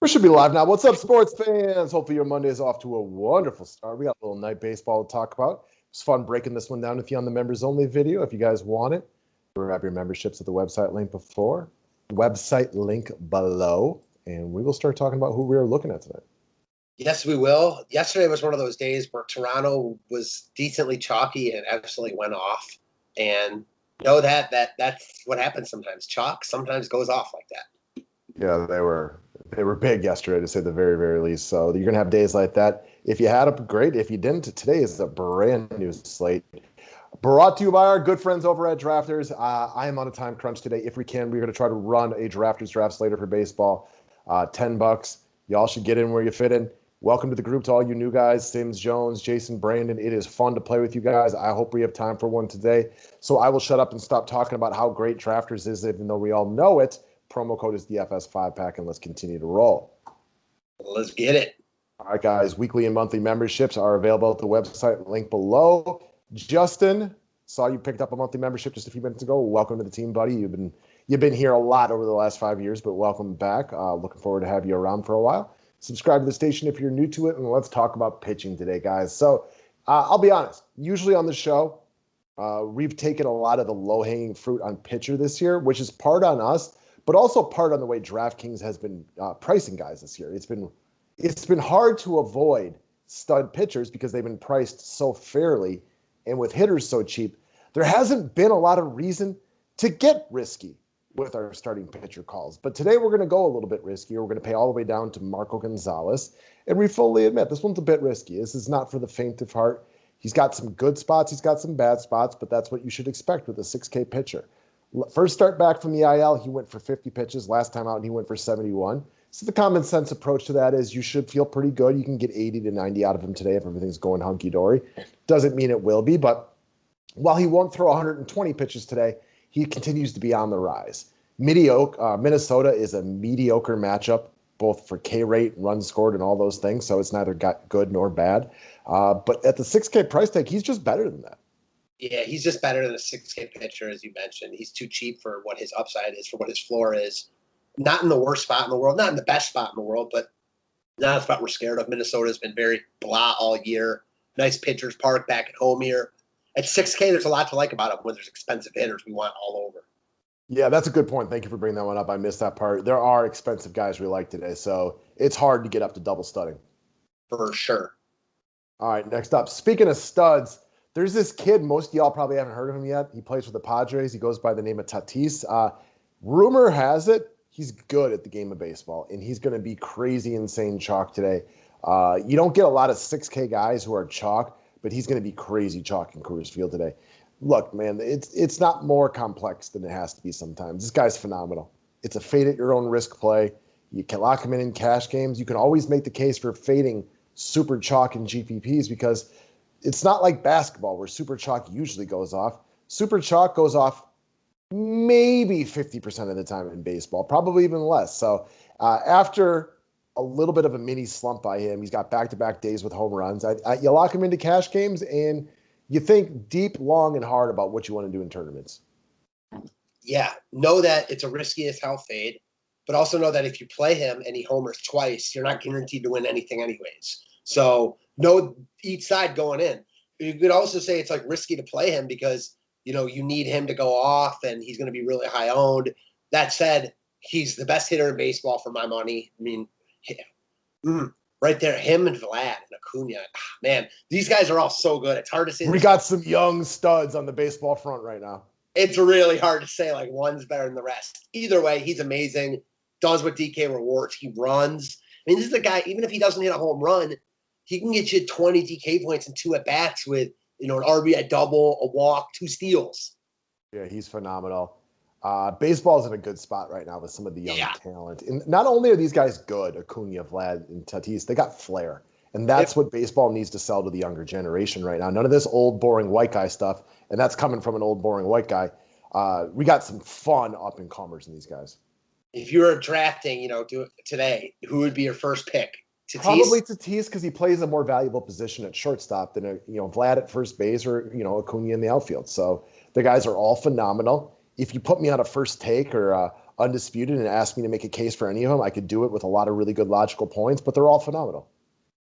We should be live now. What's up, sports fans? Hopefully your Monday is off to a wonderful start. We got a little night baseball to talk about. It's fun breaking this one down with you on the members only video. If you guys want it, grab your memberships at the website link below, and we will start talking about who we are looking at tonight. Yes, we will. Yesterday was one of those days where Toronto was decently chalky and absolutely went off. And know that's what happens sometimes. Chalk sometimes goes off like that. Yeah, they were big yesterday, to say the very, very least. So you're going to have days like that. If you had them, great. If you didn't, today is a brand new slate. Brought to you by our good friends over at Drafters. I am on a time crunch today. If we can, we're going to try to run a Drafters draft later for baseball. $10. Y'all should get in where you fit in. Welcome to the group to all you new guys, Sims, Jones, Jason, Brandon. It is fun to play with you guys. I hope we have time for one today. So I will shut up and stop talking about how great Drafters is, even though we all know it. Promo code is DFS 5-pack, and let's continue to roll. Let's get it. All right, guys. Weekly and monthly memberships are available at the website, link below. Justin, saw you picked up a monthly membership just a few minutes ago. Welcome to the team, buddy. You've been here a lot over the last 5 years, but welcome back. Looking forward to have you around for a while. Subscribe to the station if you're new to it, and let's talk about pitching today, guys. So I'll be honest. Usually on the show, we've taken a lot of the low-hanging fruit on pitcher this year, which is part on us, but also part on the way DraftKings has been pricing guys this year. It's been hard to avoid stud pitchers because they've been priced so fairly, and with hitters so cheap, there hasn't been a lot of reason to get risky with our starting pitcher calls. But today we're going to go a little bit riskier. We're going to pay all the way down to Marco Gonzalez, and we fully admit this one's a bit risky. This is not for the faint of heart. He's got some good spots. He's got some bad spots, but that's what you should expect with a 6K pitcher. First start back from the IL, he went for 50 pitches. Last time out, he went for 71. So the common sense approach to that is you should feel pretty good. You can get 80 to 90 out of him today if everything's going hunky-dory. Doesn't mean it will be, but while he won't throw 120 pitches today, he continues to be on the rise. Minnesota is a mediocre matchup, both for K rate, runs scored, and all those things, so it's neither good nor bad. But at the 6K price tag, he's just better than that. Yeah, he's just better than a 6K pitcher, as you mentioned. He's too cheap for what his upside is, for what his floor is. Not in the worst spot in the world, not in the best spot in the world, but not a spot we're scared of. Minnesota's been very blah all year. Nice pitchers park back at home here. At 6K, there's a lot to like about him when there's expensive hitters we want all over. Yeah, that's a good point. Thank you for bringing that one up. I missed that part. There are expensive guys we like today, so it's hard to get up to double studding. For sure. All right, next up. Speaking of studs, there's this kid, most of y'all probably haven't heard of him yet. He plays for the Padres. He goes by the name of Tatis. Rumor has it he's good at the game of baseball, and he's going to be crazy, insane chalk today. You don't get a lot of 6K guys who are chalk, but he's going to be crazy chalk in Coors Field today. Look, man, it's not more complex than it has to be sometimes. This guy's phenomenal. It's a fade at your own risk play. You can lock him in cash games. You can always make the case for fading super chalk in GPPs because it's not like basketball where super chalk usually goes off. Super chalk goes off maybe 50% of the time in baseball, probably even less. So after a little bit of a mini slump by him, he's got back-to-back days with home runs. You lock him into cash games, and you think deep, long, and hard about what you want to do in tournaments. Yeah, know that it's a risky as hell fade, but also know that if you play him and he homers twice, you're not guaranteed to win anything anyways. So know each side going in. You could also say it's like risky to play him because, you need him to go off and he's going to be really high owned. That said, he's the best hitter in baseball for my money. I mean, right there, him and Vlad and Acuna. Man, these guys are all so good. It's hard to say. We got some young studs on the baseball front right now. It's really hard to say like one's better than the rest. Either way, he's amazing. Does what DK rewards. He runs. I mean, this is the guy, even if he doesn't hit a home run, he can get you 20 DK points and 2 at-bats with, an RBI double, a walk, 2 steals. Yeah, he's phenomenal. Baseball's in a good spot right now with some of the young talent. And not only are these guys good, Acuna, Vlad, and Tatis, they got flair. And that's what baseball needs to sell to the younger generation right now. None of this old, boring white guy stuff. And that's coming from an old, boring white guy. We got some fun up-and-comers in these guys. If you were drafting, today, who would be your first pick? Tatis? Probably Tatis because he plays a more valuable position at shortstop than Vlad at first base or Acuna in the outfield. So the guys are all phenomenal. If you put me on a first take or undisputed and ask me to make a case for any of them, I could do it with a lot of really good logical points, but they're all phenomenal.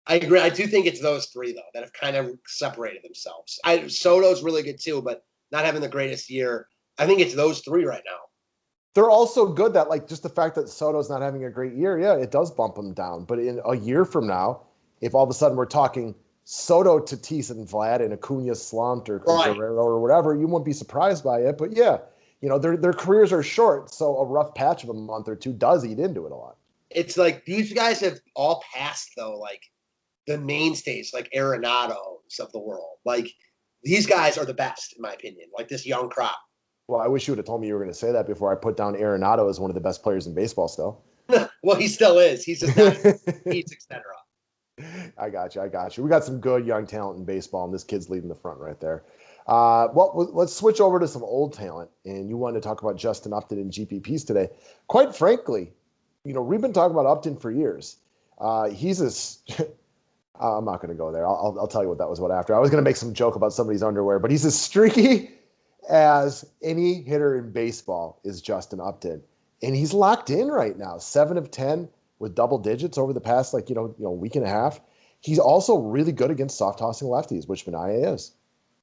I agree. I do think it's those three, though, that have kind of separated themselves. Soto's really good, too, but not having the greatest year. I think it's those three right now. They're also good that, like, just the fact that Soto's not having a great year, yeah, it does bump him down. But in a year from now, if all of a sudden we're talking Soto, Tatis, and Vlad, and Acuna slumped or Guerrero or whatever, you won't be surprised by it. But yeah, their careers are short, so a rough patch of a month or two does eat into it a lot. It's like these guys have all passed, though, like the mainstays, like Arenados of the world. Like these guys are the best, in my opinion, like this young crop. Well, I wish you would have told me you were going to say that before I put down Arenado as one of the best players in baseball still. Well, he still is. He's just not he's etc. I got you. We got some good young talent in baseball, and this kid's leading the front right there. Well, let's switch over to some old talent. And you wanted to talk about Justin Upton and GPPs today. Quite frankly, we've been talking about Upton for years. He's I'm not going to go there. I'll tell you what that was about after. I was going to make some joke about somebody's underwear, but he's as streaky as any hitter in baseball is Justin Upton. And he's locked in right now, 7 of 10 with double digits over the past, week and a half. He's also really good against soft tossing lefties, which Minaya is.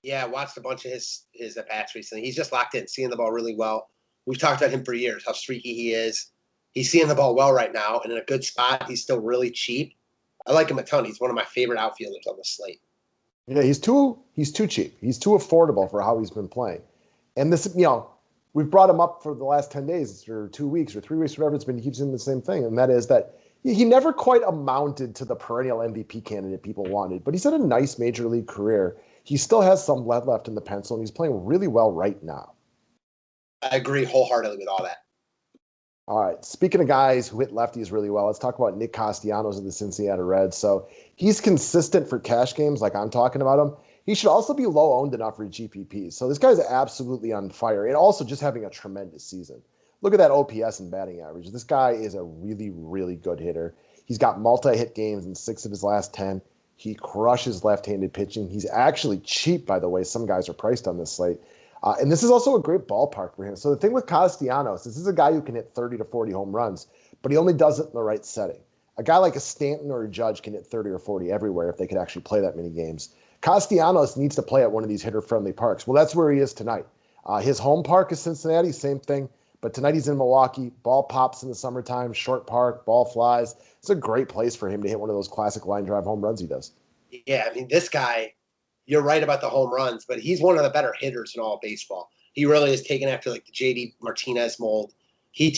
Yeah, I watched a bunch of his at-bats recently. He's just locked in, seeing the ball really well. We've talked about him for years, how streaky he is. He's seeing the ball well right now, and in a good spot. He's still really cheap. I like him a ton. He's one of my favorite outfielders on the slate. Yeah, he's too cheap. He's too affordable for how he's been playing. And this, we've brought him up for the last 10 days or 2 weeks or 3 weeks, whatever it's been. He keeps saying the same thing, and that is that he never quite amounted to the perennial MVP candidate people wanted, but he's had a nice major league career. He still has some lead left in the pencil, and he's playing really well right now. I agree wholeheartedly with all that. All right. Speaking of guys who hit lefties really well, let's talk about Nick Castellanos of the Cincinnati Reds. So he's consistent for cash games like I'm talking about him. He should also be low owned enough for GPPs. So this guy's absolutely on fire and also just having a tremendous season. Look at that OPS and batting average. This guy is a really, really good hitter. He's got multi-hit games in 6 of his last 10. He crushes left-handed pitching. He's actually cheap, by the way. Some guys are priced on this slate. And this is also a great ballpark for him. So the thing with Castellanos, this is a guy who can hit 30 to 40 home runs, but he only does it in the right setting. A guy like a Stanton or a Judge can hit 30 or 40 everywhere if they could actually play that many games. Castellanos needs to play at one of these hitter-friendly parks. Well, that's where he is tonight. His home park is Cincinnati, same thing. But tonight he's in Milwaukee. Ball pops in the summertime, short park, ball flies. It's a great place for him to hit one of those classic line drive home runs he does. Yeah, I mean, this guy, you're right about the home runs, but he's one of the better hitters in all of baseball. He really is taken after like the JD Martinez mold. He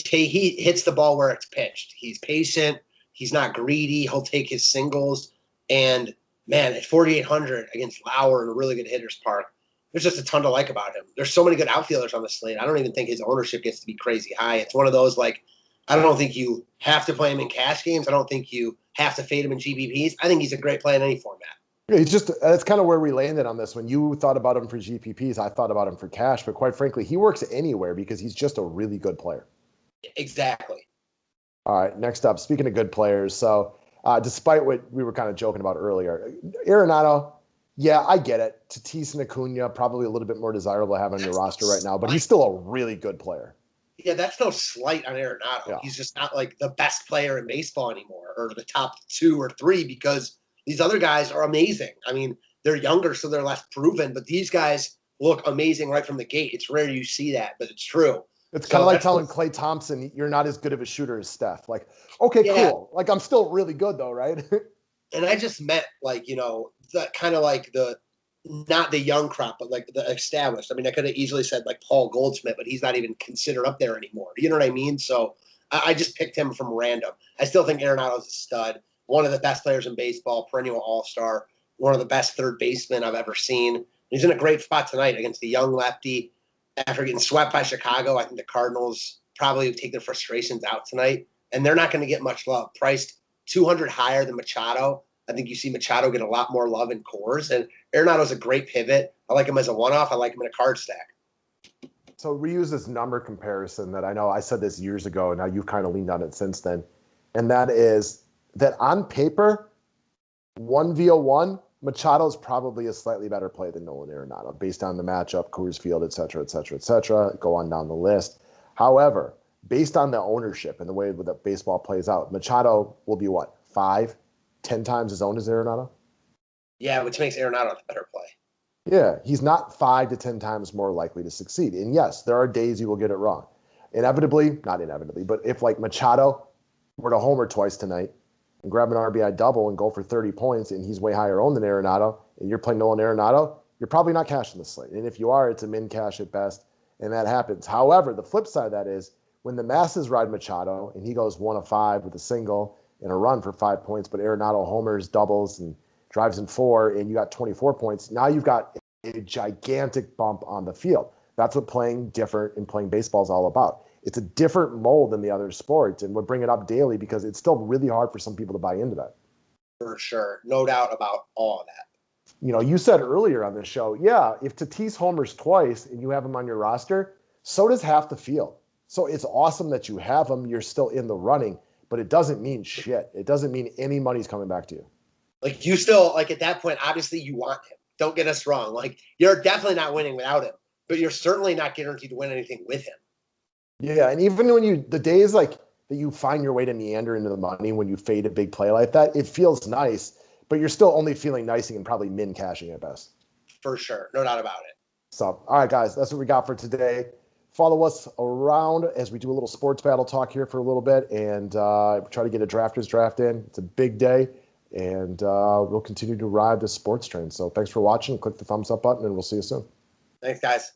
hits the ball where it's pitched. He's patient. He's not greedy. He'll take his singles. And, man, at 4,800 against Lauer in a really good hitter's park, there's just a ton to like about him. There's so many good outfielders on the slate. I don't even think his ownership gets to be crazy high. It's one of those, like, I don't think you have to play him in cash games. I don't think you have to fade him in GPPs. I think he's a great play in any format. Yeah, that's kind of where we landed on this. When you thought about him for GPPs, I thought about him for cash. But quite frankly, he works anywhere because he's just a really good player. Exactly. All right, next up, speaking of good players. So despite what we were kind of joking about earlier, Arenado, yeah, I get it. Tatis and Acuna, probably a little bit more desirable to have on your roster right now, but he's still a really good player. Yeah, that's no slight on Arenado. Yeah. He's just not like the best player in baseball anymore or the top 2 or 3 because these other guys are amazing. I mean, they're younger, so they're less proven, but these guys look amazing right from the gate. It's rare you see that, but it's true. It's kind of like telling Klay Thompson, you're not as good of a shooter as Steph. Like, okay, cool. Like, I'm still really good, though, right? And I just meant, like, the kind of like not the young crop, but like the established. I mean, I could have easily said like Paul Goldschmidt, but he's not even considered up there anymore. You know what I mean? So I just picked him from random. I still think Arenado's a stud. One of the best players in baseball, perennial all-star, one of the best third basemen I've ever seen. He's in a great spot tonight against the young lefty. After getting swept by Chicago, I think the Cardinals probably take their frustrations out tonight, and they're not going to get much love. Priced 200 higher than Machado. I think you see Machado get a lot more love in cores, and Arenado's a great pivot. I like him as a one-off. I like him in a card stack. So reuse this number comparison that I know I said this years ago, and now you've kind of leaned on it since then, and that is that on paper, 1v1, Machado is probably a slightly better play than Nolan Arenado based on the matchup, Coors Field, et cetera, et cetera, et cetera. Go on down the list. However, based on the ownership and the way that baseball plays out, Machado will be what, 5, 10 times as owned as Arenado? Yeah, which makes Arenado the better play. Yeah, he's not 5 to 10 times more likely to succeed. And yes, there are days you will get it wrong. Not inevitably, but if like Machado were to homer twice tonight and grab an RBI double and go for 30 points and he's way higher owned than Arenado and you're playing Nolan Arenado, you're probably not cashing the slate. And if you are, it's a min cash at best, and that happens. However, the flip side of that is when the masses ride Machado and he goes 1 of 5 with a single and a run for 5 points, but Arenado homers, doubles, and drives in 4, and you got 24 points, now you've got a gigantic bump on the field. That's what playing different and playing baseball is all about. It's a different mold than the other sports, and we'll bring it up daily because it's still really hard for some people to buy into that. For sure. No doubt about all of that. You know, you said earlier on the show, yeah, if Tatis homers twice and you have him on your roster, so does half the field. So it's awesome that you have him. You're still in the running, but it doesn't mean shit. It doesn't mean any money's coming back to you. Like, you still, like, at that point, obviously you want him. Don't get us wrong. Like, you're definitely not winning without him, but you're certainly not guaranteed to win anything with him. Yeah, and even when the days like that you find your way to meander into the money when you fade a big play like that, it feels nice, but you're still only feeling nicing and probably min cashing at best. For sure. No doubt about it. So, all right, guys, that's what we got for today. Follow us around as we do a little sports battle talk here for a little bit and try to get a drafters draft in. It's a big day, and we'll continue to ride the sports train. So thanks for watching. Click the thumbs up button, and we'll see you soon. Thanks, guys.